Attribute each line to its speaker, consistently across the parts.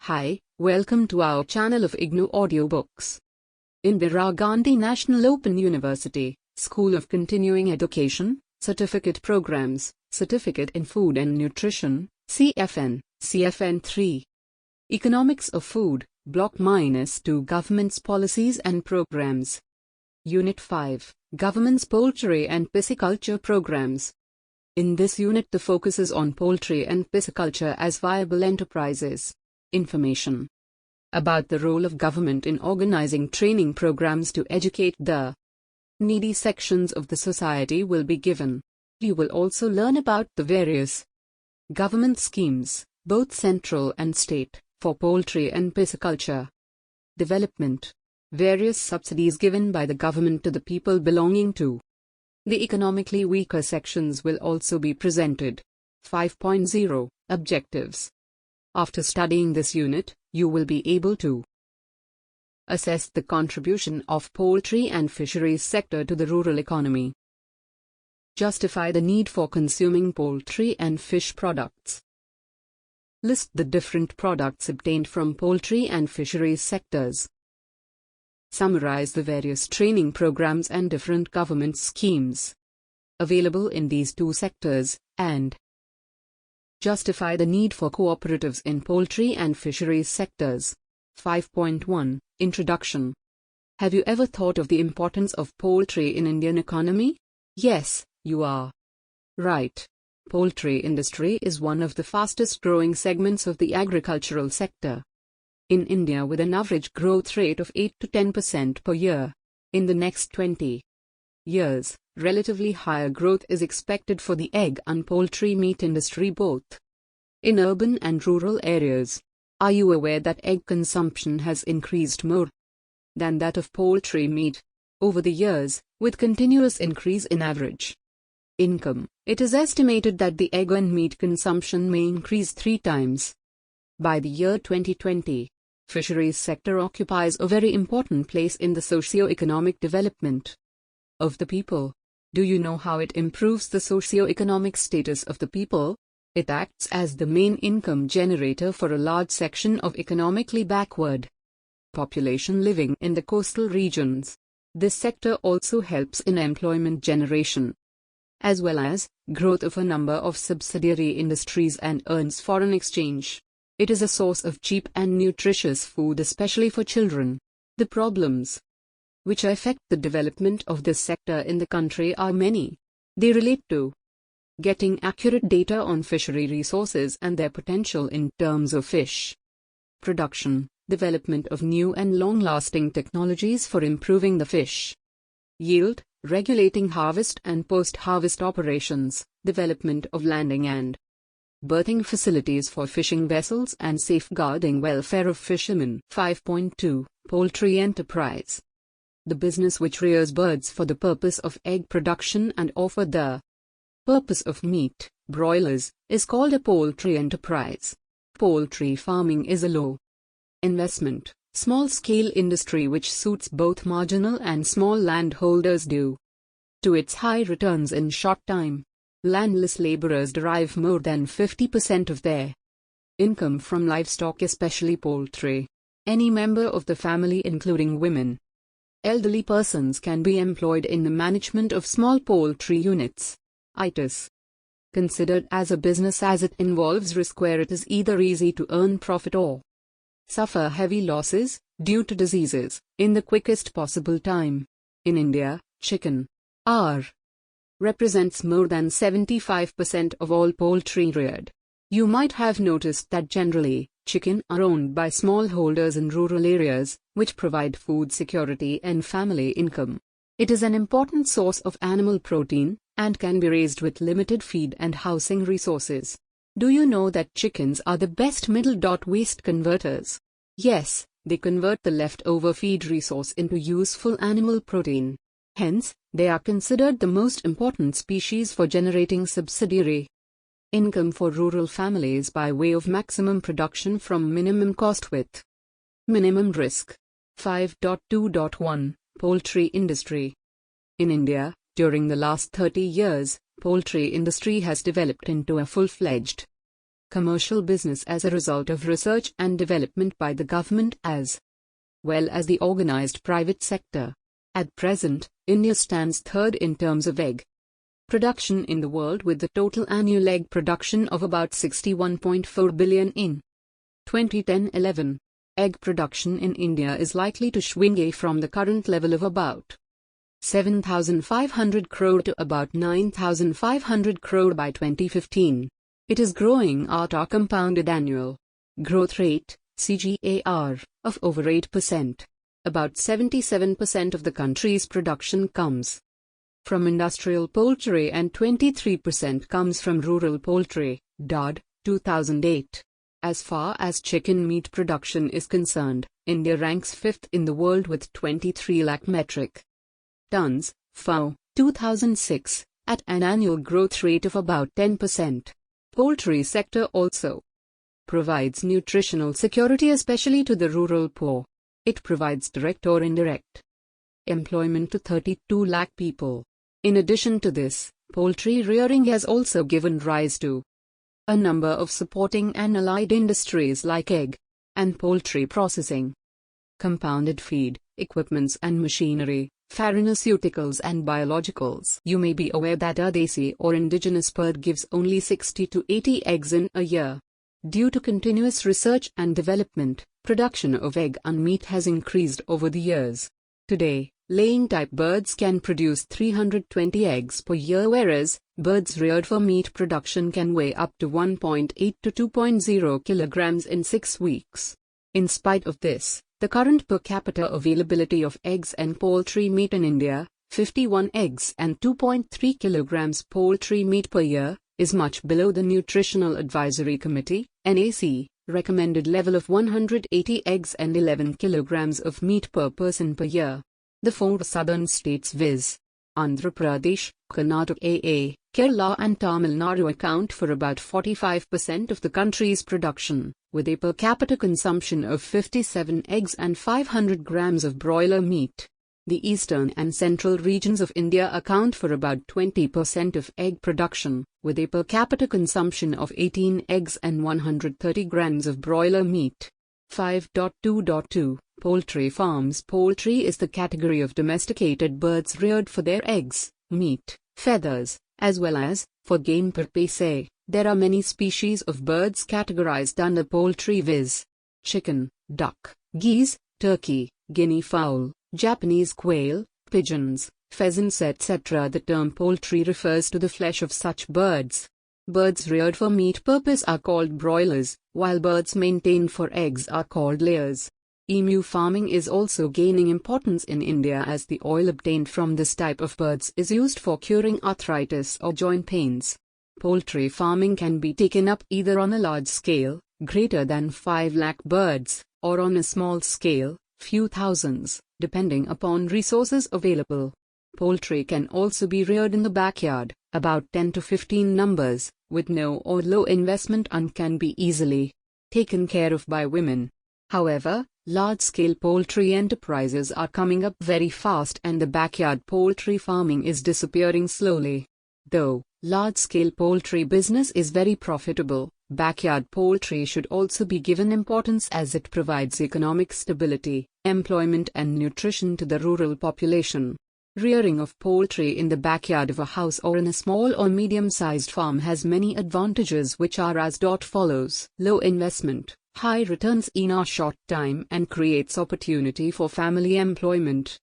Speaker 1: Hi, welcome to our channel of IGNOU Audiobooks. Indira Gandhi National Open University, School of Continuing Education, Certificate Programs, Certificate in Food and Nutrition, CFN-3. Economics of Food, Block-2 Government's Policies and Programs. Unit-5, Government's Poultry and Pisciculture Programs. In this unit the focus is on poultry and pisciculture as viable enterprises. Information about the role of government in organizing training programs to educate the needy sections of the society will be given. You will also learn about the various government schemes, both central and state, for poultry and pisciculture development. Various subsidies given by the government to the people belonging to the economically weaker sections will also be presented. 5.0 Objectives. After studying this unit, you will be able to assess the contribution of poultry and fisheries sector to the rural economy. Justify the need for consuming poultry and fish products. List the different products obtained from poultry and fisheries sectors. Summarize the various training programs and different government schemes available in these two sectors, and justify the need for cooperatives in poultry and fisheries sectors. 5.1 Introduction. Have you ever thought of the importance of poultry in Indian economy? Yes, you are right. Poultry industry is one of the fastest growing segments of the agricultural sector in India, with an average growth rate of 8 to 10% per year. In the next 20 years, relatively higher growth is expected for the egg and poultry meat industry both in urban and rural areas. Are you aware that egg consumption has increased more than that of poultry meat over the years, with continuous increase in average income? It is estimated that the egg and meat consumption may increase 3 times by the year 2020. Fisheries sector occupies a very important place in the socio-economic development of the people. Do you know how it improves the socio-economic status of the people? It acts as the main income generator for a large section of economically backward population living in the coastal regions. This sector also helps in employment generation, as well as growth of a number of subsidiary industries, and earns foreign exchange. It is a source of cheap and nutritious food, especially for children. The problems which affect the development of this sector in the country are many. They relate to getting accurate data on fishery resources and their potential in terms of fish production, development of new and long-lasting technologies for improving the fish yield, regulating harvest and post-harvest operations, development of landing and berthing facilities for fishing vessels, and safeguarding welfare of fishermen. 5.2 Poultry enterprise. The business which rears birds for the purpose of egg production and or for the purpose of meat, broilers, is called a poultry enterprise. Poultry farming is a low investment, small-scale industry which suits both marginal and small landholders due to its high returns in short time. Landless laborers derive more than 50% of their income from livestock, especially poultry. Any member of the family, including women, elderly persons, can be employed in the management of small poultry units. It is considered as a business as it involves risk, where it is either easy to earn profit or suffer heavy losses due to diseases in the quickest possible time. In India, chicken represents more than 75% of all poultry reared. You might have noticed that generally, chicken are owned by smallholders in rural areas, which provide food security and family income. It is an important source of animal protein, and can be raised with limited feed and housing resources. Do you know that chickens are the best middle-waste converters? Yes, they convert the leftover feed resource into useful animal protein. Hence, they are considered the most important species for generating subsidiary income for rural families by way of maximum production from minimum cost with minimum risk. 5.2.1 Poultry industry. In India, during the last 30 years, poultry industry has developed into a full-fledged commercial business as a result of research and development by the government as well as the organized private sector. At present, India stands third in terms of egg production in the world, with the total annual egg production of about 61.4 billion in 2010-11. Egg production in India is likely to swing from the current level of about 7,500 crore to about 9,500 crore by 2015. It is growing at a compounded annual growth rate (CAGR) of over 8%. About 77% of the country's production comes from industrial poultry and 23% comes from rural poultry. DOD, 2008. As far as chicken meat production is concerned, India ranks 5th in the world with 23 lakh metric tons, FAO, 2006, at an annual growth rate of about 10%. Poultry sector also provides nutritional security, especially to the rural poor. It provides direct or indirect employment to 32 lakh people. In addition to this, poultry rearing has also given rise to a number of supporting and allied industries like egg and poultry processing, compounded feed, equipments and machinery, pharmaceuticals and biologicals. You may be aware that a desi or indigenous bird gives only 60 to 80 eggs in a year. Due to continuous research and development, production of egg and meat has increased over the years. Today, laying-type birds can produce 320 eggs per year, whereas birds reared for meat production can weigh up to 1.8 to 2.0 kilograms in 6 weeks. In spite of this, the current per capita availability of eggs and poultry meat in India, 51 eggs and 2.3 kilograms poultry meat per year, is much below the Nutritional Advisory Committee (NAC) recommended level of 180 eggs and 11 kilograms of meat per person per year. The 4 southern states viz. Andhra Pradesh, Karnataka, Kerala and Tamil Nadu account for about 45% of the country's production, with a per capita consumption of 57 eggs and 500 grams of broiler meat. The eastern and central regions of India account for about 20% of egg production, with a per capita consumption of 18 eggs and 130 grams of broiler meat. 5.2.2 Poultry farms. Poultry is the category of domesticated birds reared for their eggs, meat, feathers, as well as for game purposes. There are many species of birds categorized under poultry viz. Chicken, duck, geese, turkey, guinea fowl, Japanese quail, pigeons, pheasants etc. The term poultry refers to the flesh of such birds. Birds reared for meat purpose are called broilers, while birds maintained for eggs are called layers. Emu farming is also gaining importance in India, as the oil obtained from this type of birds is used for curing arthritis or joint pains. Poultry farming can be taken up either on a large scale, greater than 5 lakh birds, or on a small scale, few thousands, depending upon resources available. Poultry can also be reared in the backyard, about 10 to 15 numbers, with no or low investment, and can be easily taken care of by women. However, large-scale poultry enterprises are coming up very fast, and the backyard poultry farming is disappearing slowly. Though large-scale poultry business is very profitable, backyard poultry should also be given importance, as it provides economic stability, employment and nutrition to the rural population. Rearing of poultry in the backyard of a house or in a small or medium-sized farm has many advantages, which are as follows. Low investment, high returns in a short time, and creates opportunity for family employment.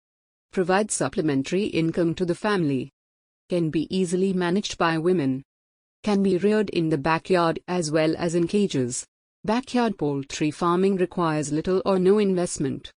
Speaker 1: Provides supplementary income to the family. Can be easily managed by women. Can be reared in the backyard as well as in cages. Backyard poultry farming requires little or no investment.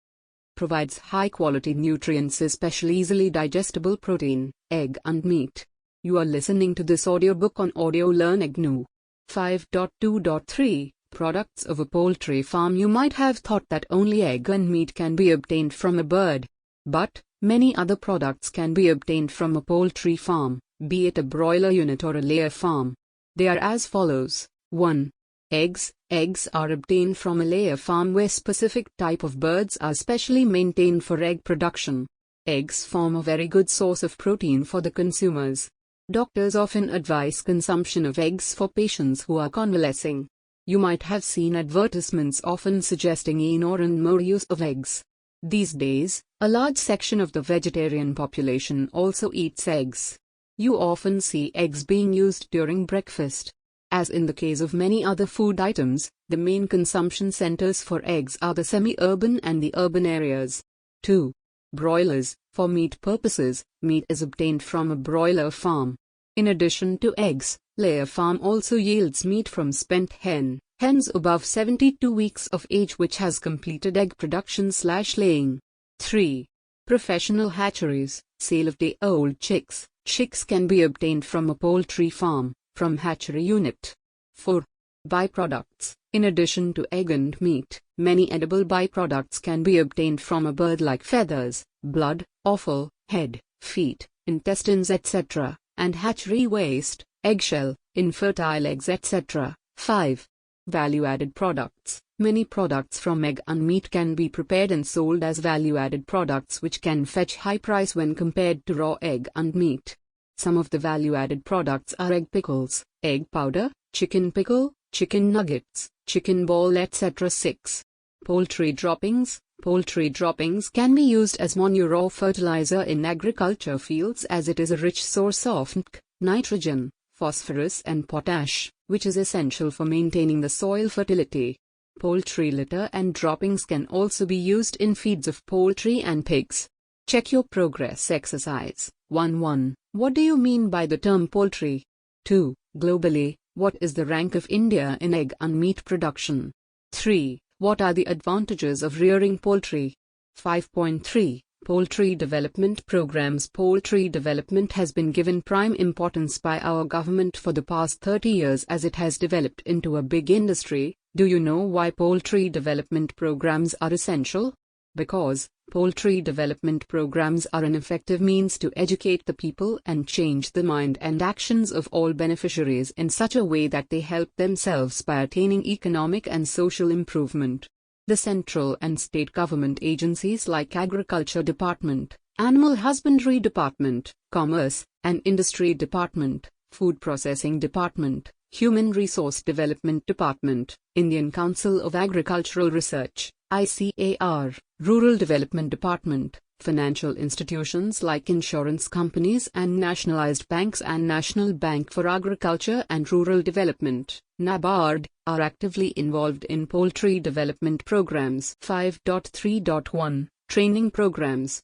Speaker 1: Provides high-quality nutrients, especially easily digestible protein, egg and meat. You are listening to this audiobook on Audio Learn IGNOU. 5.2.3 Products of a poultry farm. You might have thought that only egg and meat can be obtained from a bird. But many other products can be obtained from a poultry farm, be it a broiler unit or a layer farm. They are as follows. 1. Eggs. Eggs are obtained from a layer farm where specific type of birds are specially maintained for egg production. Eggs form a very good source of protein for the consumers. Doctors often advise consumption of eggs for patients who are convalescing. You might have seen advertisements often suggesting more and more use of eggs. These days, a large section of the vegetarian population also eats eggs. You often see eggs being used during breakfast. As in the case of many other food items, the main consumption centers for eggs are the semi-urban and the urban areas. 2. Broilers. For meat purposes, meat is obtained from a broiler farm. In addition to eggs, layer farm also yields meat from spent hens above 72 weeks of age which has completed egg production/laying. 3. Professional hatcheries. Sale of day-old chicks. Chicks can be obtained from a poultry farm, from hatchery unit. 4. Byproducts. In addition to egg and meat, many edible byproducts can be obtained from a bird like feathers, blood, offal, head, feet, intestines etc., and hatchery waste, eggshell, infertile eggs etc. 5. Value-added products. Many products from egg and meat can be prepared and sold as value-added products which can fetch high price when compared to raw egg and meat. Some of the value-added products are egg pickles, egg powder, chicken pickle, chicken nuggets, chicken ball etc. 6. Poultry droppings. Poultry droppings can be used as manure or fertilizer in agriculture fields as it is a rich source of nitrogen, phosphorus and potash, which is essential for maintaining the soil fertility. Poultry litter and droppings can also be used in feeds of poultry and pigs. Check your progress exercise. 1. What do you mean by the term poultry? 2. Globally, what is the rank of India in egg and meat production? 3. What are the advantages of rearing poultry? 5.3. Poultry development programs. Poultry development has been given prime importance by our government for the past 30 years as it has developed into a big industry. Do you know why poultry development programs are essential? Because poultry development programs are an effective means to educate the people and change the mind and actions of all beneficiaries in such a way that they help themselves by attaining economic and social improvement. The central and state government agencies like Agriculture Department, Animal Husbandry Department, Commerce and Industry Department, Food Processing Department, Human Resource Development Department, Indian Council of Agricultural Research, ICAR, Rural Development Department, financial institutions like insurance companies and nationalized banks and National Bank for Agriculture and Rural Development, NABARD, are actively involved in poultry development programs. 5.3.1 Training programs.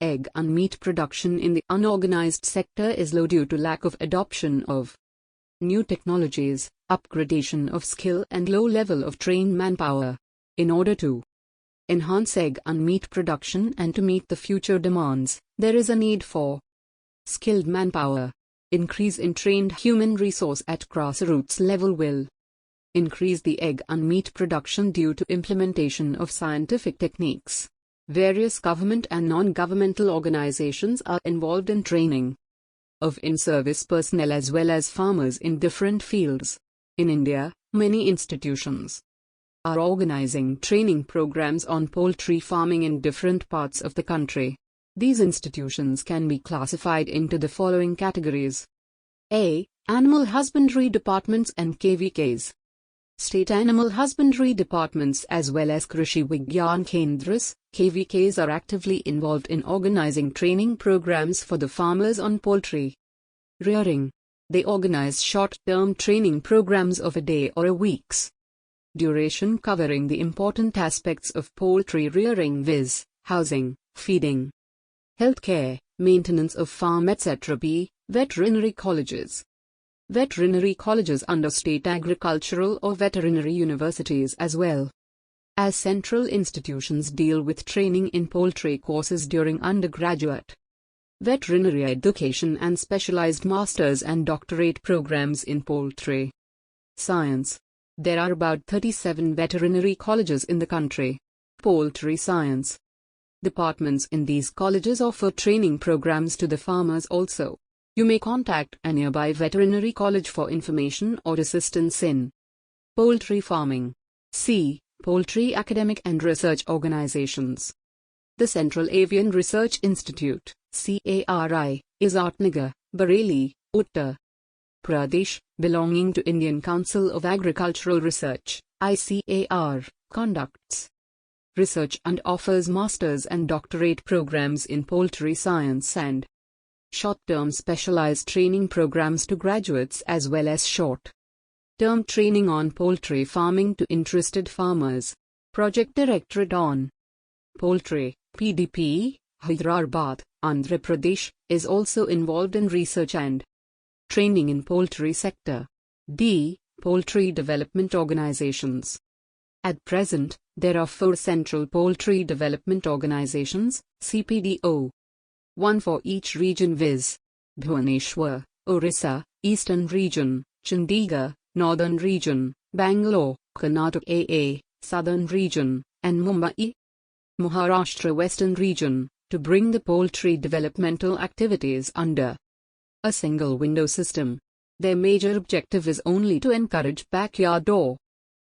Speaker 1: Egg and meat production in the unorganized sector is low due to lack of adoption of new technologies, upgradation of skill and low level of trained manpower. In order to enhance egg and meat production and to meet the future demands, there is a need for skilled manpower. Increase in trained human resource at grassroots level will increase the egg and meat production due to implementation of scientific techniques. Various government and non-governmental organizations are involved in training of in-service personnel as well as farmers in different fields. In India, many institutions are organizing training programs on poultry farming in different parts of the country. These institutions can be classified into the following categories. A. Animal Husbandry Departments and KVKs. State Animal Husbandry Departments as well as Krishi Vigyan Kendras, KVKs are actively involved in organizing training programs for the farmers on poultry rearing. They organize short-term training programs of a day or a week's duration covering the important aspects of poultry rearing viz. Housing, feeding, healthcare, maintenance of farm etc. B. Veterinary colleges. Veterinary colleges under state agricultural or veterinary universities as well as central institutions deal with training in poultry courses during undergraduate veterinary education and specialized master's and doctorate programs in poultry science. There are about 37 veterinary colleges in the country. Poultry science departments in these colleges offer training programs to the farmers also. You may contact a nearby veterinary college for information or assistance in poultry farming. C. Poultry academic and research organizations. The Central Avian Research Institute, CARI, is Atnagar, Bareilly, Uttar Pradesh, belonging to Indian Council of Agricultural Research, ICAR, conducts research and offers master's and doctorate programs in poultry science and short-term specialized training programs to graduates as well as short-term training on poultry farming to interested farmers. Project Directorate on Poultry, PDP, Hyderabad, Andhra Pradesh, is also involved in research and training in poultry sector. D. Poultry Development Organizations. At present, there are 4 Central Poultry Development Organizations, CPDO. 1 for each region viz. Bhubaneswar, Orissa, Eastern Region, Chandigarh, Northern Region, Bangalore, Karnataka AA, Southern Region, and Mumbai, Maharashtra Western Region, to bring the poultry developmental activities under a single window system. Their major objective is only to encourage backyard or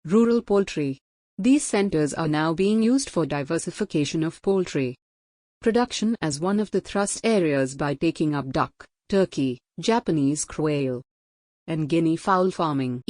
Speaker 1: rural poultry. These centers are now being used for diversification of poultry production as one of the thrust areas by taking up duck, turkey, Japanese quail, and guinea fowl farming.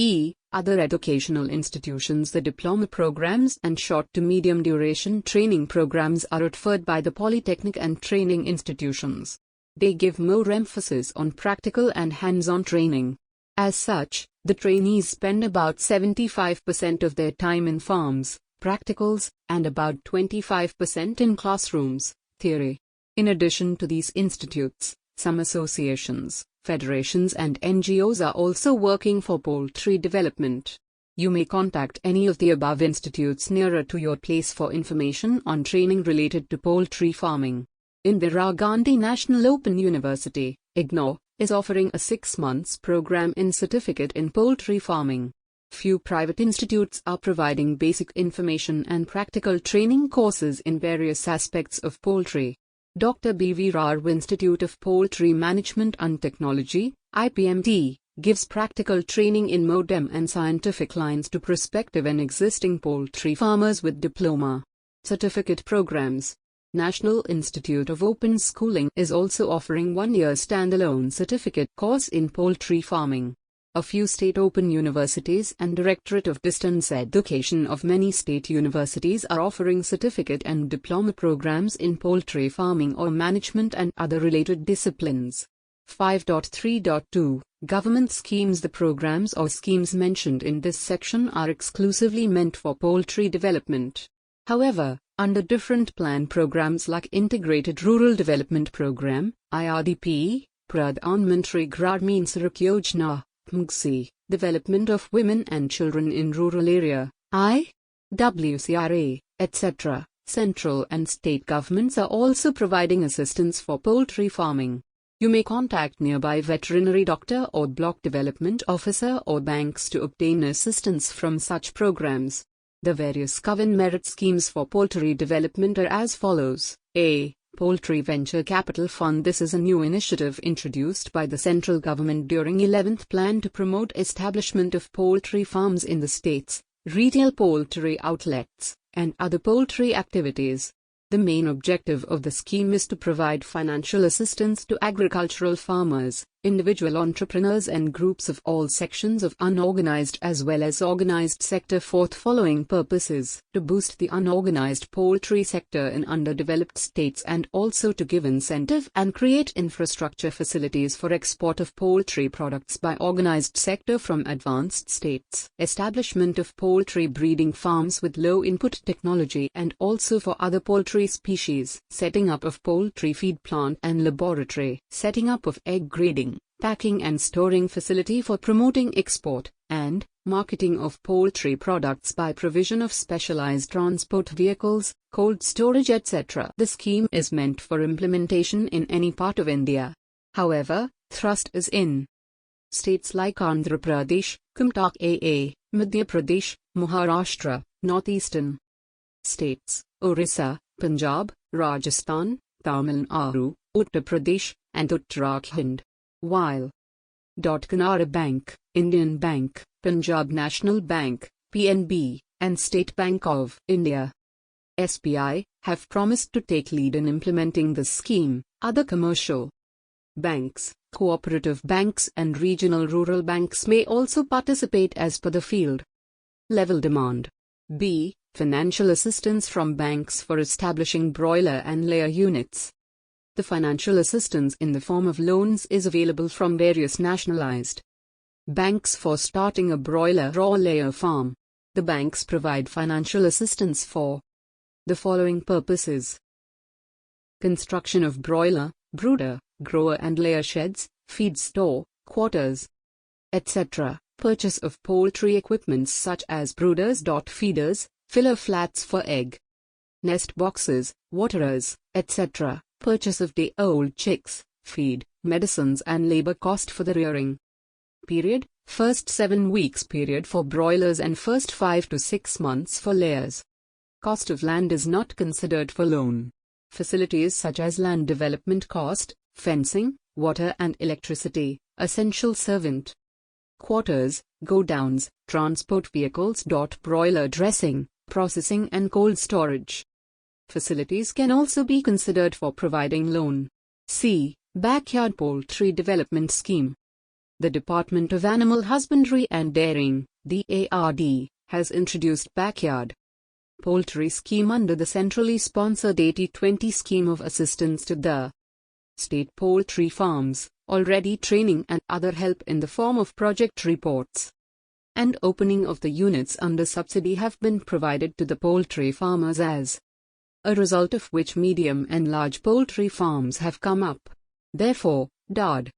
Speaker 1: Other educational institutions. The diploma programs and short to medium duration training programs are offered by the polytechnic and training institutions. They give more emphasis on practical and hands-on training. As such, the trainees spend about 75% of their time in farms, practicals, and about 25% in classrooms, theory. In addition to these institutes, some associations, federations and NGOs are also working for poultry development. You may contact any of the above institutes nearer to your place for information on training related to poultry farming. Indira Gandhi National Open University, IGNOU, is offering a 6 months program in certificate in poultry farming. Few private institutes are providing basic information and practical training courses in various aspects of poultry. Dr. B.V. Rao Institute of Poultry Management and Technology, IPMT, gives practical training in modern and scientific lines to prospective and existing poultry farmers with diploma certificate programs. National Institute of Open Schooling is also offering 1-year standalone certificate course in poultry farming. A few state open universities and Directorate of Distance Education of many state universities are offering certificate and diploma programs in poultry farming or management and other related disciplines. 5.3.2 Government schemes. The programs or schemes mentioned in this section are exclusively meant for poultry development. However, under different plan programs like Integrated Rural Development Program, IRDP, Pradhan Mantri Gramin Sadak Yojana, PMGC, Development of Women and Children in Rural Area, IWCRA, etc., central and state governments are also providing assistance for poultry farming. You may contact nearby veterinary doctor or block development officer or banks to obtain assistance from such programs. The various government merit schemes for poultry development are as follows. A. Poultry Venture Capital Fund. This is a new initiative introduced by the central government during 11th Plan to promote establishment of poultry farms in the states, retail poultry outlets, and other poultry activities. The main objective of the scheme is to provide financial assistance to agricultural farmers, individual entrepreneurs and groups of all sections of unorganized as well as organized sector for the following purposes: to boost the unorganized poultry sector in underdeveloped states and also to give incentive and create infrastructure facilities for export of poultry products by organized sector from advanced states, establishment of poultry breeding farms with low input technology and also for other poultry species, setting up of poultry feed plant and laboratory, setting up of egg grading, packing and storing facility for promoting export, and marketing of poultry products by provision of specialized transport vehicles, cold storage etc. The scheme is meant for implementation in any part of India. However, thrust is in states like Andhra Pradesh, Karnataka AA, Madhya Pradesh, Maharashtra, northeastern states, Orissa, Punjab, Rajasthan, Tamil Nadu, Uttar Pradesh, and Uttarakhand. While Canara Bank, Indian Bank, Punjab National Bank, PNB, and State Bank of India, SBI, have promised to take lead in implementing this scheme. Other commercial banks, Cooperative banks and regional rural banks may also participate as per the field level demand. B. Financial assistance from banks for establishing broiler and layer units. The financial assistance in the form of loans is available from various nationalized banks for starting a broiler or layer farm. The banks provide financial assistance for the following purposes: construction of broiler, brooder, grower and layer sheds, feed store, quarters, etc., purchase of poultry equipments such as brooders, feeders, filler flats for egg, nest boxes, waterers, etc., purchase of day-old chicks, feed, medicines and labor cost for the rearing period, first 7 weeks period for broilers and first 5 to 6 months for layers. Cost of land is not considered for loan. Facilities such as land development cost, fencing, water and electricity, essential servant quarters, godowns, transport vehicles. Broiler dressing, processing and cold storage facilities can also be considered for providing loan. C. Backyard Poultry Development Scheme. The Department of Animal Husbandry and Dairying, DARD, has introduced Backyard Poultry Scheme under the centrally sponsored 80-20 scheme of assistance to the state poultry farms, already training and other help in the form of project reports and opening of the units under subsidy have been provided to the poultry farmers, as a result of which medium and large poultry farms have come up. Therefore, DARD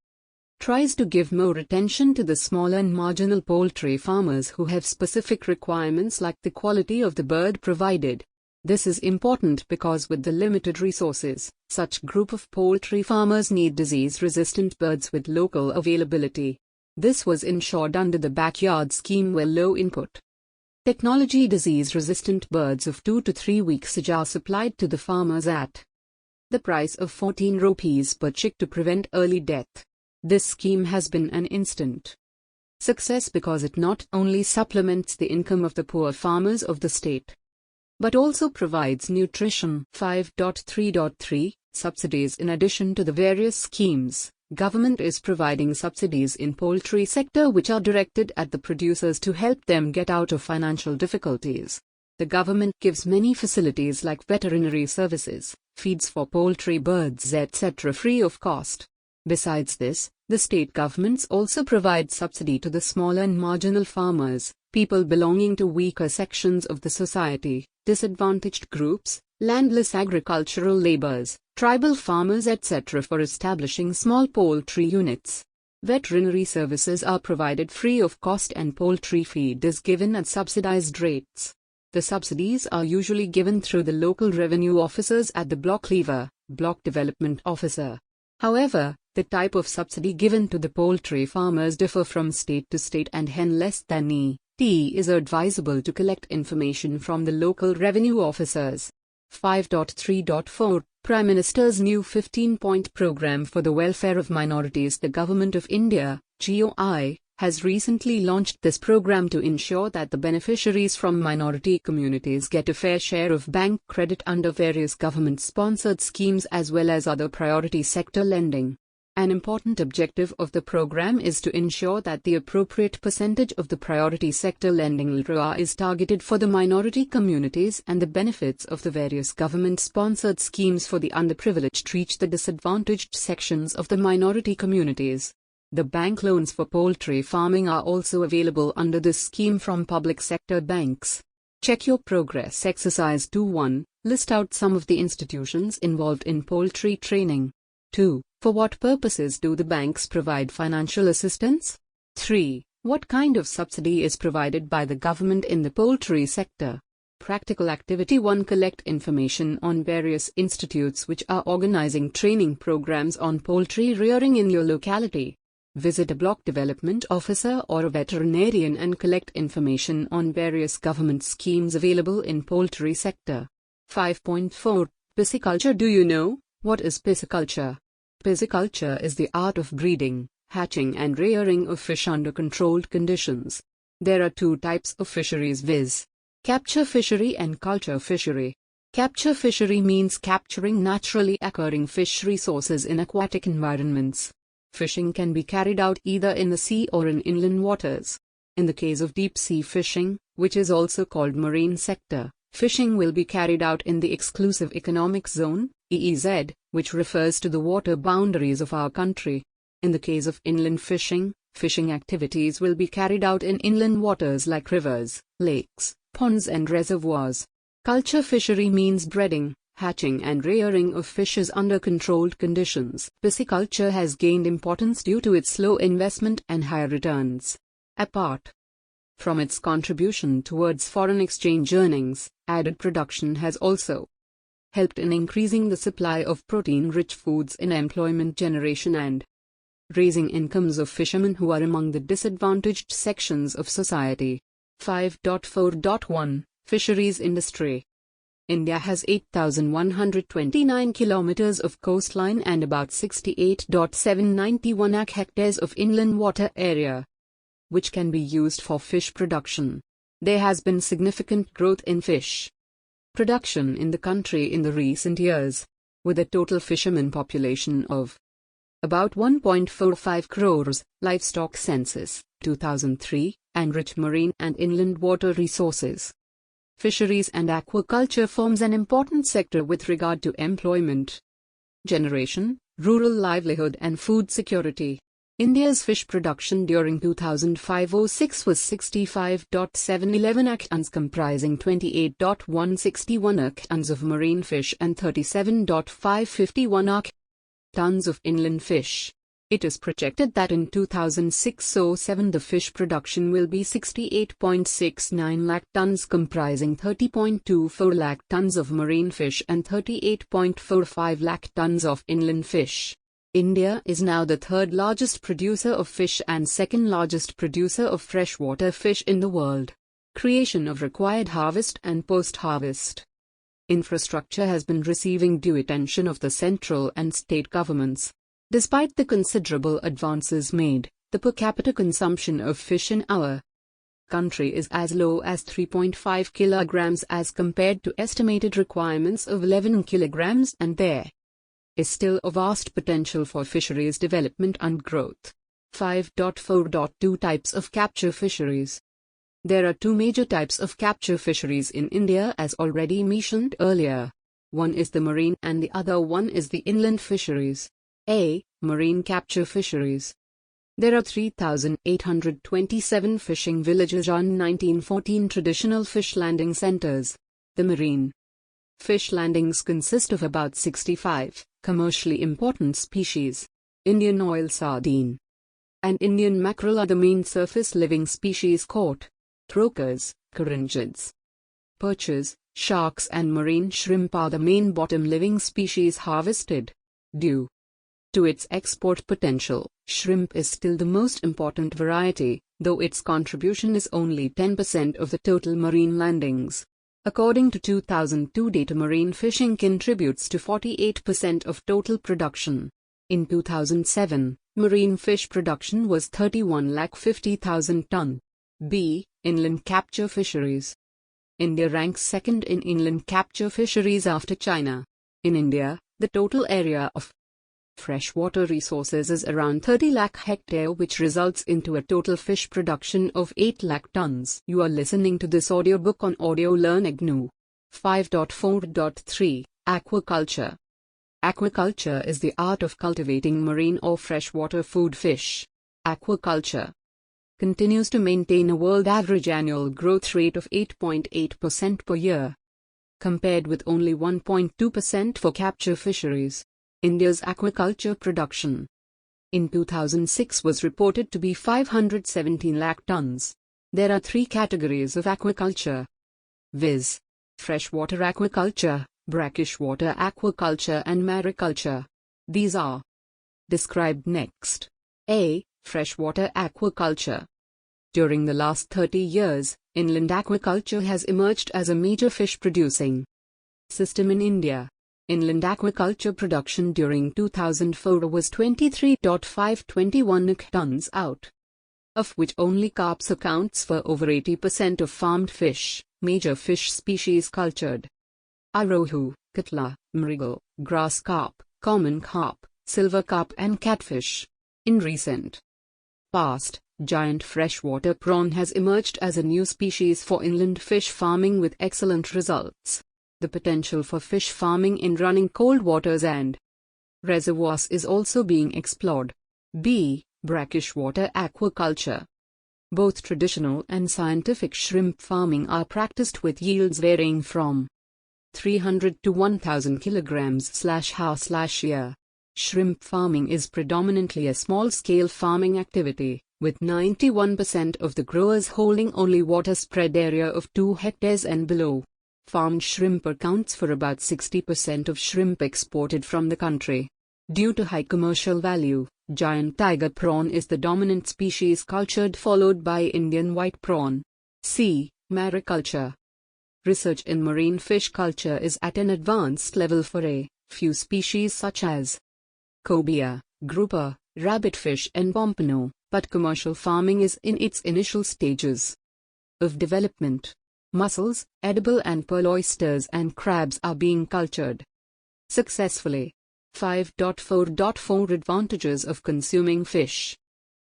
Speaker 1: tries to give more attention to the small and marginal poultry farmers who have specific requirements like the quality of the bird provided. This is important because with the limited resources, such group of poultry farmers need disease-resistant birds with local availability. This was ensured under the backyard scheme, where low input technology disease-resistant birds of 2 to 3 weeks age are supplied to the farmers at the price of 14 rupees per chick to prevent early death. This scheme has been an instant success because it not only supplements the income of the poor farmers of the state, but also provides nutrition. 5.3.3 Subsidies. In addition to the various schemes, government is providing subsidies in poultry sector which are directed at the producers to help them get out of financial difficulties. The government gives many facilities like veterinary services, feeds for poultry birds, etc. free of cost. Besides this, the state governments also provide subsidy to the small and marginal farmers, people belonging to weaker sections of the society, disadvantaged groups, landless agricultural laborers, tribal farmers, etc. for establishing small poultry units. Veterinary services are provided free of cost and poultry feed is given at subsidized rates. The subsidies are usually given through the local revenue officers at the block level, block development officer. However, the type of subsidy given to the poultry farmers differ from state to state, and hence less than it is advisable to collect information from the local revenue officers. 5.3.4 Prime Minister's new 15-point program for the welfare of minorities. The Government of India, GOI, has recently launched this program to ensure that the beneficiaries from minority communities get a fair share of bank credit under various government-sponsored schemes as well as other priority sector lending. An important objective of the program is to ensure that the appropriate percentage of the priority sector lending is targeted for the minority communities and the benefits of the various government-sponsored schemes for the underprivileged reach the disadvantaged sections of the minority communities. The bank loans for poultry farming are also available under this scheme from public sector banks. Check your progress. Exercise 2.1. List out some of the institutions involved in poultry training. 2. For what purposes do the banks provide financial assistance? 3. What kind of subsidy is provided by the government in the poultry sector? Practical activity 1. Collect information on various institutes which are organizing training programs on poultry rearing in your locality. Visit a block development officer or a veterinarian and collect information on various government schemes available in poultry sector. 5.4. Pisciculture. Do you know what is pisciculture? Pisciculture is the art of breeding, hatching and rearing of fish under controlled conditions. There are two types of fisheries, viz. Capture fishery and culture fishery. Capture fishery means capturing naturally occurring fish resources in aquatic environments. Fishing can be carried out either in the sea or in inland waters. In the case of deep-sea fishing, which is also called marine sector, fishing will be carried out in the Exclusive Economic Zone, EEZ, which refers to the water boundaries of our country. In the case of inland fishing, fishing activities will be carried out in inland waters like rivers, lakes, ponds and reservoirs. Culture fishery means breeding, hatching and rearing of fishes under controlled conditions. Pisciculture has gained importance due to its low investment and high returns. Apart from its contribution towards foreign exchange earnings, added production has also helped in increasing the supply of protein-rich foods in employment generation and raising incomes of fishermen who are among the disadvantaged sections of society. 5.4.1 Fisheries Industry. India has 8,129 kilometers of coastline and about 68.791 lakh hectares of inland water area, which can be used for fish production. There has been significant growth in fish production in the country in the recent years, with a total fishermen population of about 1.45 crores, livestock census, 2003, and rich marine and inland water resources. Fisheries and aquaculture forms an important sector with regard to employment generation, rural livelihood and food security. India's fish production during 2005-06 was 65.711 lakh tons, comprising 28.161 lakh tons of marine fish and 37.551 lakh tons of inland fish. It is projected that in 2006-07 the fish production will be 68.69 lakh tons, comprising 30.24 lakh tons of marine fish and 38.45 lakh tons of inland fish. India is now the third largest producer of fish and second largest producer of freshwater fish in the world. Creation of required harvest and post-harvest infrastructure has been receiving due attention of the central and state governments. Despite the considerable advances made, the per capita consumption of fish in our country is as low as 3.5 kilograms as compared to estimated requirements of 11 kilograms, and there is still a vast potential for fisheries development and growth. 5.4.2 Types of capture fisheries. There are two major types of capture fisheries in India, as already mentioned earlier. One is the marine and the other one is the inland fisheries. A. Marine capture fisheries. There are 3,827 fishing villages and 1914 traditional fish landing centers. The marine fish landings consist of about 65 commercially important species. Indian oil sardine and Indian mackerel are the main surface living species caught. Croakers, carangids, perches, sharks and marine shrimp are the main bottom living species harvested. Due to its export potential, shrimp is still the most important variety, though its contribution is only 10% of the total marine landings. According to 2002 data, marine fishing contributes to 48% of total production. In 2007, marine fish production was 31,50,000 ton. B. Inland capture fisheries. India ranks second in inland capture fisheries after China. In India, the total area of freshwater resources is around 30 lakh hectare, which results into a total fish production of 8 lakh tons. You are listening to this audiobook on Audio Learn IGNOU. 5.4.3 Aquaculture. Aquaculture is the art of cultivating marine or freshwater food fish. Aquaculture continues to maintain a world average annual growth rate of 8.8% per year, compared with only 1.2% for capture fisheries. India's aquaculture production in 2006 was reported to be 517 lakh tons. There are three categories of aquaculture, viz. freshwater aquaculture, brackish-water aquaculture and mariculture. These are described next. A. Freshwater aquaculture. During the last 30 years, inland aquaculture has emerged as a major fish-producing system in India. Inland aquaculture production during 2004 was 23.521 lakh tons, out of which only carps accounts for over 80% of farmed fish. Major fish species cultured are rohu, katla, mrigal, grass carp, common carp, silver carp and catfish. In recent past, giant freshwater prawn has emerged as a new species for inland fish farming with excellent results. The potential for fish farming in running cold waters and reservoirs is also being explored. B. Brackish water aquaculture. Both traditional and scientific shrimp farming are practiced with yields varying from 300 to 1000 kilograms/hour/year. Shrimp farming is predominantly a small-scale farming activity, with 91% of the growers holding only water spread area of 2 hectares and below. Farmed shrimp accounts for about 60% of shrimp exported from the country. Due to high commercial value, giant tiger prawn is the dominant species cultured, followed by Indian white prawn. C. Mariculture. Research in marine fish culture is at an advanced level for a few species such as cobia, grouper, rabbitfish and pompano, but commercial farming is in its initial stages of development. Mussels, edible and pearl oysters and crabs are being cultured successfully. 5.4.4 Advantages of consuming fish.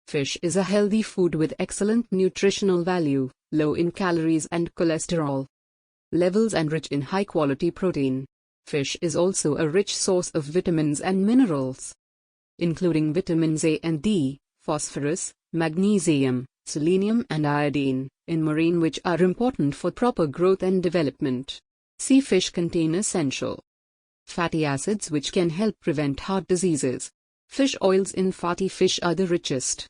Speaker 1: Fish is a healthy food with excellent nutritional value, low in calories and cholesterol levels and rich in high-quality protein. Fish is also a rich source of vitamins and minerals, including vitamins A and D, phosphorus, magnesium, selenium and iodine, in marine, which are important for proper growth and development. Sea fish contain essential fatty acids which can help prevent heart diseases. Fish oils in fatty fish are the richest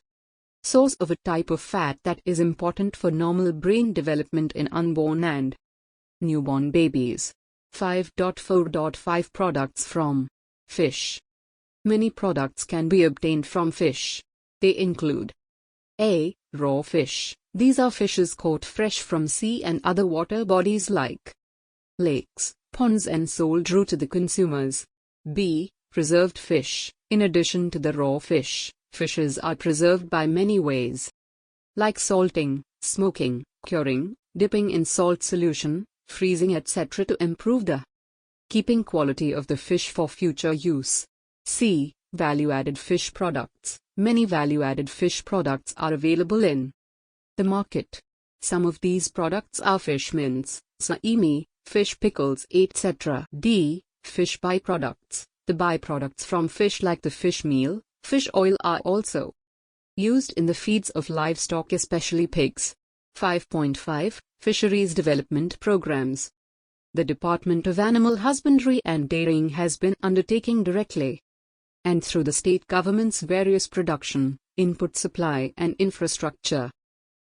Speaker 1: source of a type of fat that is important for normal brain development in unborn and newborn babies. 5.4.5 Products from fish. Many products can be obtained from fish. They include A. Raw fish. These are fishes caught fresh from sea and other water bodies like lakes, ponds and sold raw to the consumers. B. Preserved fish. In addition to the raw fish, fishes are preserved by many ways, like salting, smoking, curing, dipping in salt solution, freezing etc. to improve the keeping quality of the fish for future use. C. Value-added fish products. Many value-added fish products are available in the market. Some of these products are fish mince, sashimi, fish pickles etc. D. Fish byproducts. The byproducts from fish like the fish meal, fish oil are also used in the feeds of livestock, especially pigs. 5.5 Fisheries Development Programs. The Department of Animal Husbandry and Dairying has been undertaking directly and through the state government's various production, input supply and infrastructure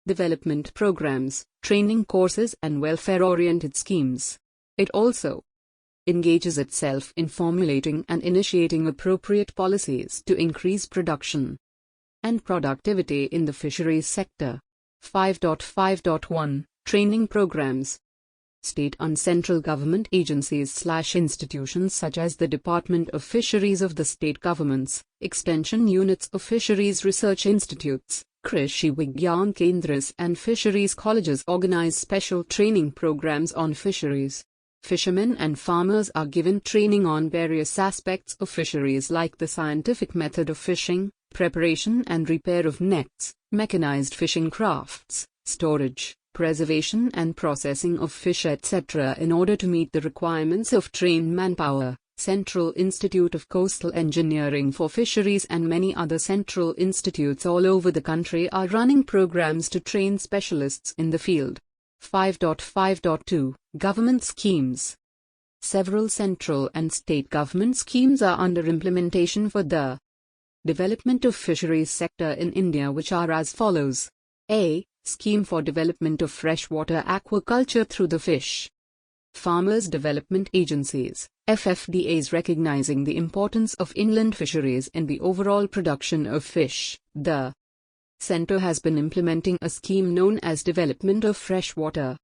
Speaker 1: development programs, training courses and welfare-oriented schemes. It also engages itself in formulating and initiating appropriate policies to increase production and productivity in the fisheries sector. 5.5.1 Training programs. State and central government agencies/institutions such as the Department of Fisheries of the state governments, extension units of fisheries research institutes, Krishi Vigyan Kendras and fisheries colleges organize special training programs on fisheries. Fishermen and farmers are given training on various aspects of fisheries like the scientific method of fishing, preparation and repair of nets, mechanized fishing crafts, storage, preservation and processing of fish etc. in order to meet the requirements of trained manpower. Central Institute of Coastal Engineering for Fisheries and many other central institutes all over the country are running programs to train specialists in the field. 5.5.2 Government schemes. Several central and state government schemes are under implementation for the development of fisheries sector in India, which are as follows. A. Scheme for Development of Freshwater Aquaculture through the Fish Farmers Development Agencies, FFDAs, recognizing the importance of inland fisheries in the overall production of fish. The Center has been implementing a scheme known as Development of Freshwater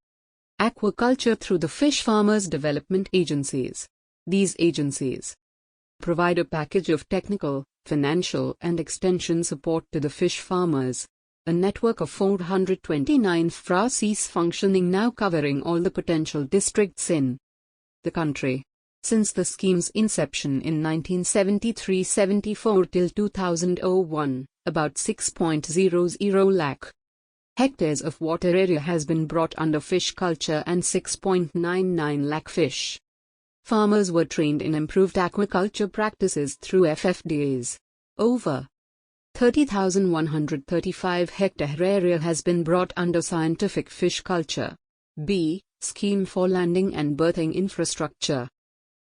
Speaker 1: Aquaculture through the Fish Farmers Development Agencies. These agencies provide a package of technical, financial and extension support to the fish farmers. A network of 429 FRAs is functioning now, covering all the potential districts in the country. Since the scheme's inception in 1973-74 till 2001, about 6.00 lakh hectares of water area has been brought under fish culture and 6.99 lakh fish farmers were trained in improved aquaculture practices through FFDAs. Over 30,135 hectare area has been brought under scientific fish culture. B. Scheme for Landing and Berthing Infrastructure.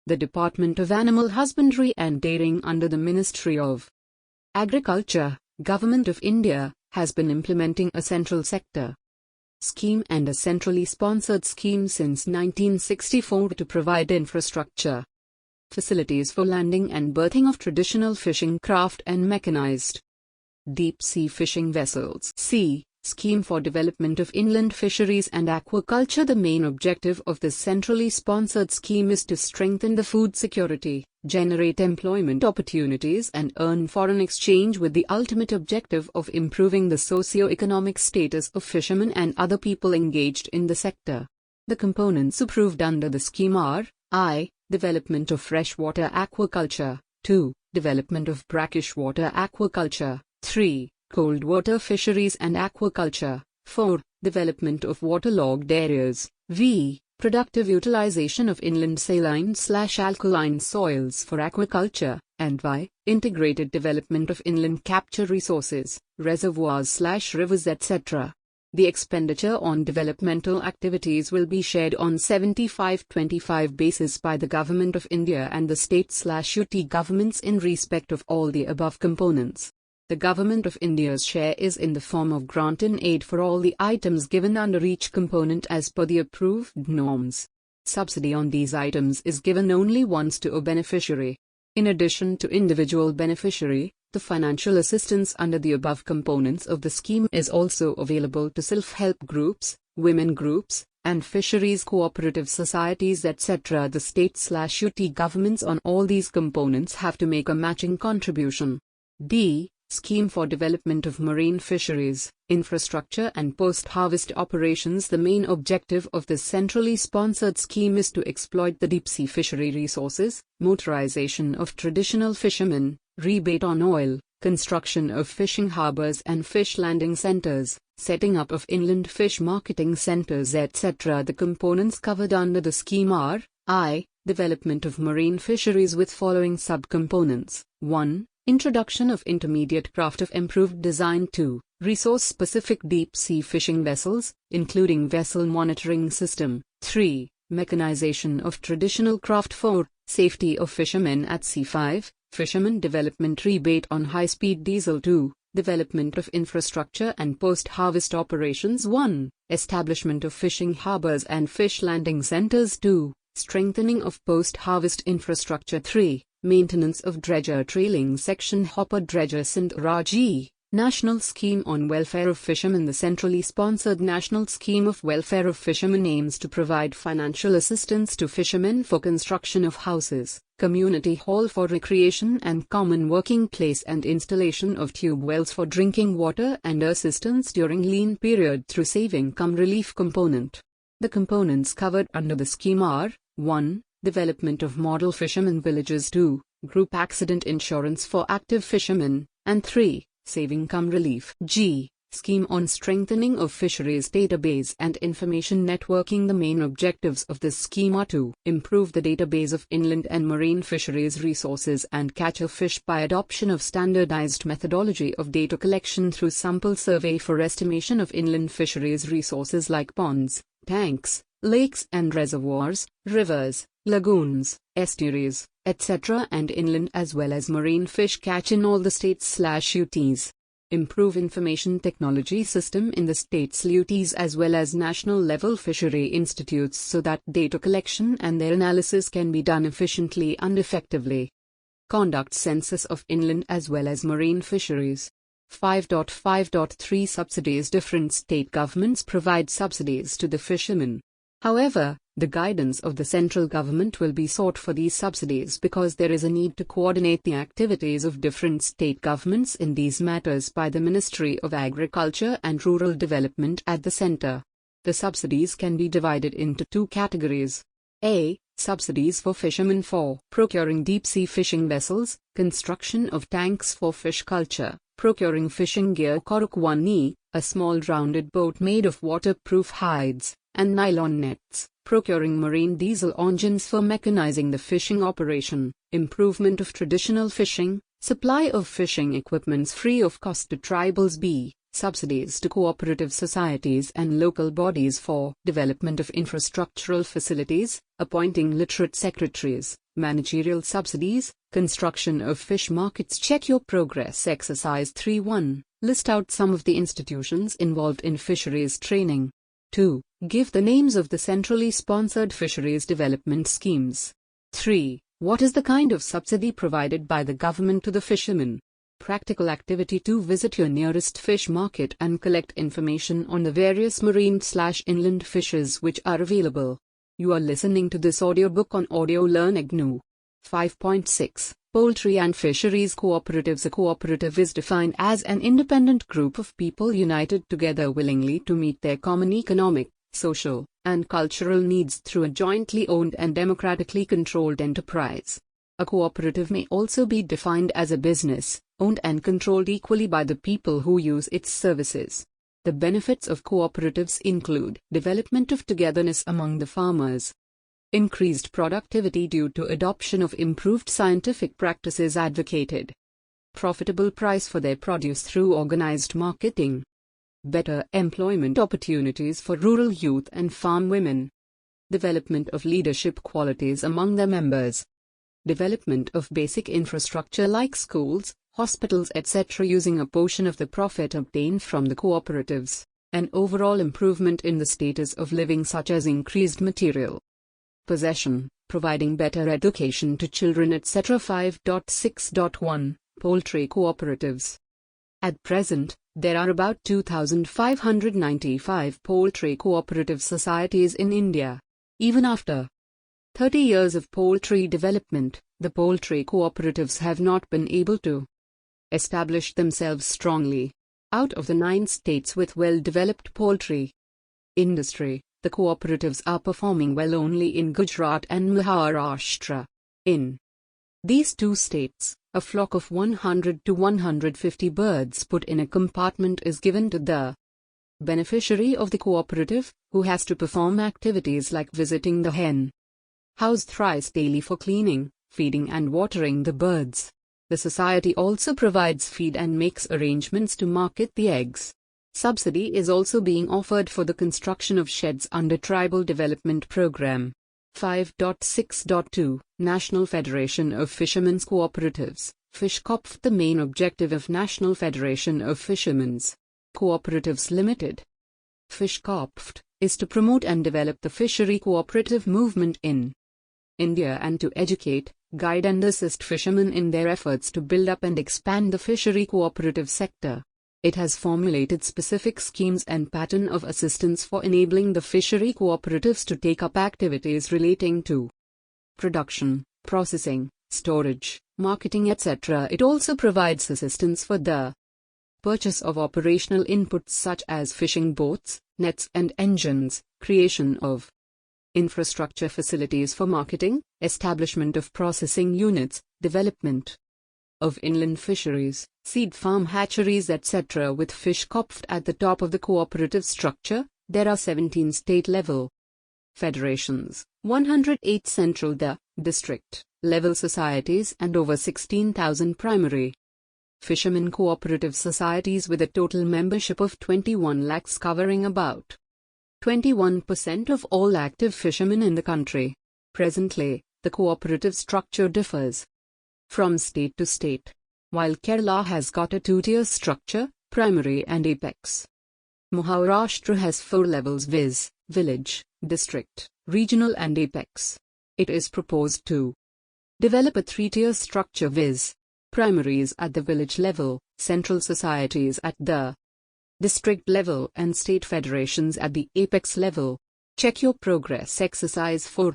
Speaker 1: The Department of Animal Husbandry and Dairying under the Ministry of Agriculture, Government of India, has been implementing a central sector scheme and a centrally sponsored scheme since 1964 to provide infrastructure facilities for landing and berthing of traditional fishing craft and mechanized deep-sea fishing vessels. C. Scheme for Development of Inland Fisheries and Aquaculture. The main objective of this centrally sponsored scheme is to strengthen the food security, generate employment opportunities and earn foreign exchange with the ultimate objective of improving the socio-economic status of fishermen and other people engaged in the sector. The components approved under the scheme are: I. Development of freshwater aquaculture. 2. Development of brackish water aquaculture. 3. Cold water fisheries and aquaculture. 4. Development of waterlogged areas. V. Productive utilization of inland saline/alkaline soils for aquaculture. And Y. Integrated development of inland capture resources, reservoirs/rivers, etc. The expenditure on developmental activities will be shared on 75-25 basis by the Government of India and the state/UT governments in respect of all the above components. The Government of India's share is in the form of grant in aid for all the items given under each component as per the approved norms. Subsidy on these items is given only once to a beneficiary. In addition to individual beneficiary, the financial assistance under the above components of the scheme is also available to self-help groups, women groups, and fisheries cooperative societies, etc. The state/UT governments on all these components have to make a matching contribution. D. Scheme for Development of Marine Fisheries, Infrastructure and Post-Harvest Operations. The main objective of this centrally sponsored scheme is to exploit the deep-sea fishery resources, motorization of traditional fishermen, rebate on oil, construction of fishing harbors and fish landing centers, setting up of inland fish marketing centers, etc. The components covered under the scheme are: I. Development of marine fisheries with following subcomponents. 1. Introduction of intermediate craft of improved design. 2. Resource-specific deep-sea fishing vessels, including vessel monitoring system. 3. Mechanization of traditional craft. 4. Safety of fishermen at sea. 5. Fishermen development rebate on high-speed diesel. 2. Development of infrastructure and post-harvest operations. 1. Establishment of fishing harbors and fish landing centers. 2. Strengthening of post-harvest infrastructure. 3. Maintenance of dredger trailing section hopper dredger Sindh-Raji. National Scheme on Welfare of Fishermen. The centrally sponsored National Scheme of Welfare of Fishermen aims to provide financial assistance to fishermen for construction of houses, community hall for recreation and common working place, and installation of tube wells for drinking water, and assistance during lean period through saving cum relief component. The components covered under the scheme are: 1. Development of model fishermen villages. 2. Group accident insurance for active fishermen. And 3. Saving cum relief. G. Scheme on strengthening of fisheries database and information networking. The main objectives of this scheme are to improve the database of inland and marine fisheries resources and catch of fish by adoption of standardized methodology of data collection through sample survey for estimation of inland fisheries resources like ponds, tanks, lakes and reservoirs, rivers, lagoons, estuaries, etc. and inland as well as marine fish catch in all the states/UTs. Improve information technology system in the states/UTs as well as national level fishery institutes so that data collection and their analysis can be done efficiently and effectively. Conduct census of inland as well as marine fisheries. 5.5.3 Subsidies. Different state governments provide subsidies to the fishermen. However, the guidance of the central government will be sought for these subsidies because there is a need to coordinate the activities of different state governments in these matters by the Ministry of Agriculture and Rural Development at the center. The subsidies can be divided into two categories. A. Subsidies for fishermen for procuring deep-sea fishing vessels, construction of tanks for fish culture, procuring fishing gear Korukwani, a small rounded boat made of waterproof hides, and nylon nets, procuring marine diesel engines for mechanizing the fishing operation, improvement of traditional fishing, supply of fishing equipments free of cost to tribals b. Subsidies to cooperative societies and local bodies for development of infrastructural facilities, appointing literate secretaries, managerial subsidies, construction of fish markets. Check your progress. Exercise 3.1. List out some of the institutions involved in fisheries training. 2. Give the names of the centrally sponsored fisheries development schemes. 3. What is the kind of subsidy provided by the government to the fishermen? Practical activity 2. Visit your nearest fish market and collect information on the various marine/inland fishes which are available. You are listening to this audiobook on Audio Learn IGNOU. 5.6. Poultry and Fisheries Cooperatives. A cooperative is defined as an independent group of people united together willingly to meet their common economic, social, and cultural needs through a jointly owned and democratically controlled enterprise. A cooperative may also be defined as a business, owned and controlled equally by the people who use its services. The benefits of cooperatives include development of togetherness among the farmers, increased productivity due to adoption of improved scientific practices advocated, profitable price for their produce through organized marketing, better employment opportunities for rural youth and farm women, development of leadership qualities among their members, development of basic infrastructure like schools, hospitals etc. using a portion of the profit obtained from the cooperatives, and overall improvement in the status of living such as increased material possession, providing better education to children etc. 5.6.1 Poultry Cooperatives. At present, there are about 2,595 poultry cooperative societies in India. Even after 30 years of poultry development, the poultry cooperatives have not been able to establish themselves strongly. Out of the 9 states with well-developed poultry industry, the cooperatives are performing well only in Gujarat and Maharashtra. In these 2 states, a flock of 100 to 150 birds put in a compartment is given to the beneficiary of the cooperative, who has to perform activities like visiting the hen house thrice daily for cleaning, feeding and watering the birds. The society also provides feed and makes arrangements to market the eggs. Subsidy is also being offered for the construction of sheds under Tribal Development Program. 5.6.2 National Federation of Fishermen's Cooperatives, Fischkopf. The main objective of National Federation of Fishermen's Cooperatives Limited, Fischkopf, is to promote and develop the fishery cooperative movement in India and to educate, guide and assist fishermen in their efforts to build up and expand the fishery cooperative sector. It has formulated specific schemes and pattern of assistance for enabling the fishery cooperatives to take up activities relating to production, processing, storage, marketing etc. It also provides assistance for the purchase of operational inputs such as fishing boats, nets and engines, creation of infrastructure facilities for marketing, establishment of processing units, development of inland fisheries, seed farm hatcheries etc. With Fischkopf at the top of the cooperative structure, there are 17 state-level federations, 108 central district level societies and over 16,000 primary fishermen cooperative societies with a total membership of 21 lakhs covering about 21% of all active fishermen in the country. Presently, the cooperative structure differs from state to state. While Kerala has got a 2-tier structure, primary and apex, Maharashtra has 4 levels viz., village, district, regional and apex. It is proposed to develop a 3-tier structure viz., primaries at the village level, central societies at the district level and state federations at the apex level. Check your progress. Exercise 4.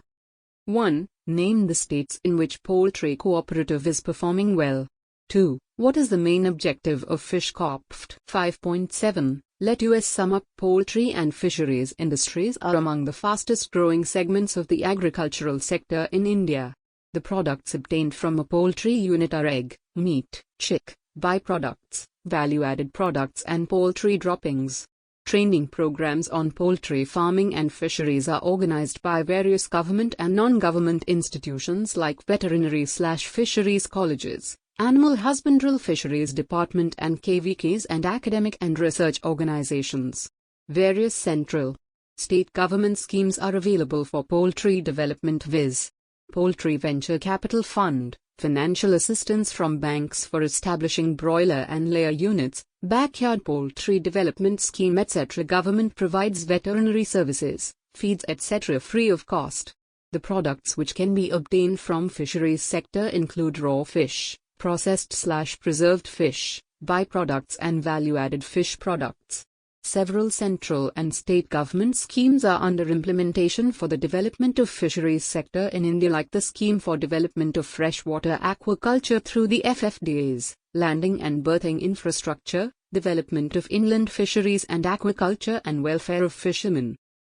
Speaker 1: 1. Name the states in which poultry cooperative is performing well. 2. What is the main objective of Fischkopf? 5.7. Let us sum up. Poultry and fisheries industries are among the fastest growing segments of the agricultural sector in India. The products obtained from a poultry unit are egg, meat, chick, byproducts, value-added products and poultry droppings. Training programs on poultry farming and fisheries are organized by various government and non-government institutions like veterinary/fisheries colleges, animal husbandry fisheries department and KVKs, and academic and research organizations. Various central, state government schemes are available for poultry development, viz. Poultry Venture Capital Fund, financial assistance from banks for establishing broiler and layer units, backyard poultry development scheme, etc. Government provides veterinary services, feeds, etc. free of cost. The products which can be obtained from fisheries sector include raw fish, processed/preserved fish, byproducts and value-added fish products. Several central and state government schemes are under implementation for the development of fisheries sector in India, like the Scheme for Development of Freshwater Aquaculture through the FFDAs, Landing and Berthing Infrastructure, Development of Inland Fisheries and Aquaculture and Welfare of Fishermen.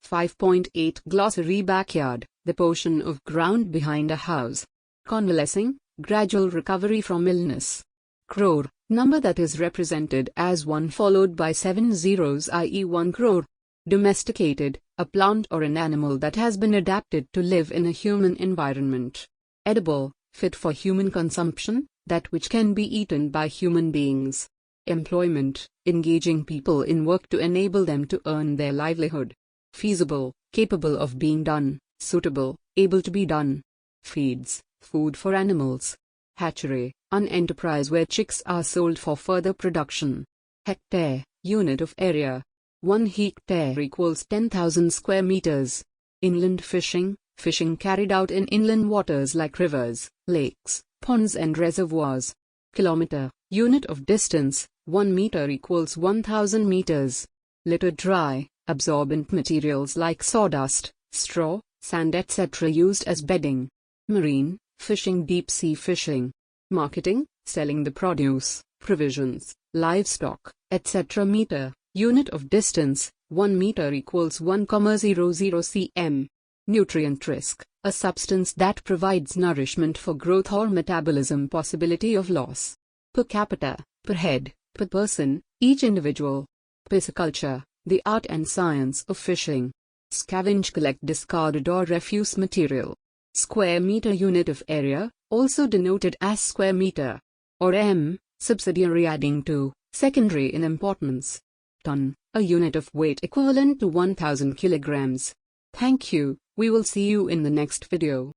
Speaker 1: 5.8 Glossary. Backyard, the portion of ground behind a house. Convalescing, gradual recovery from illness. Crore, number that is represented as 1 followed by 7 zeros, i.e. 1 crore. Domesticated, a plant or an animal that has been adapted to live in a human environment. Edible, fit for human consumption, that which can be eaten by human beings. Employment, engaging people in work to enable them to earn their livelihood. Feasible, capable of being done, suitable, able to be done. Feeds, food for animals. Hatchery, an enterprise where chicks are sold for further production. Hectare, unit of area. 1 hectare equals 10,000 square meters. Inland fishing, fishing carried out in inland waters like rivers, lakes, ponds and reservoirs. Kilometer, unit of distance, 1 meter equals 1,000 meters. Litter dry, absorbent materials like sawdust, straw, sand etc. used as bedding. Marine, fishing, deep sea fishing. Marketing, selling the produce, provisions, livestock, etc. Meter, unit of distance, 1 meter equals 1,00 cm. Nutrient risk, a substance that provides nourishment for growth or metabolism, possibility of loss. Per capita, per head, per person, each individual. Pisciculture, the art and science of fishing. Scavenge, collect discarded or refuse material. Square meter, unit of area, also denoted as square meter. Or m, subsidiary adding to, secondary in importance. Ton, a unit of weight equivalent to 1,000 kilograms. Thank you, we will see you in the next video.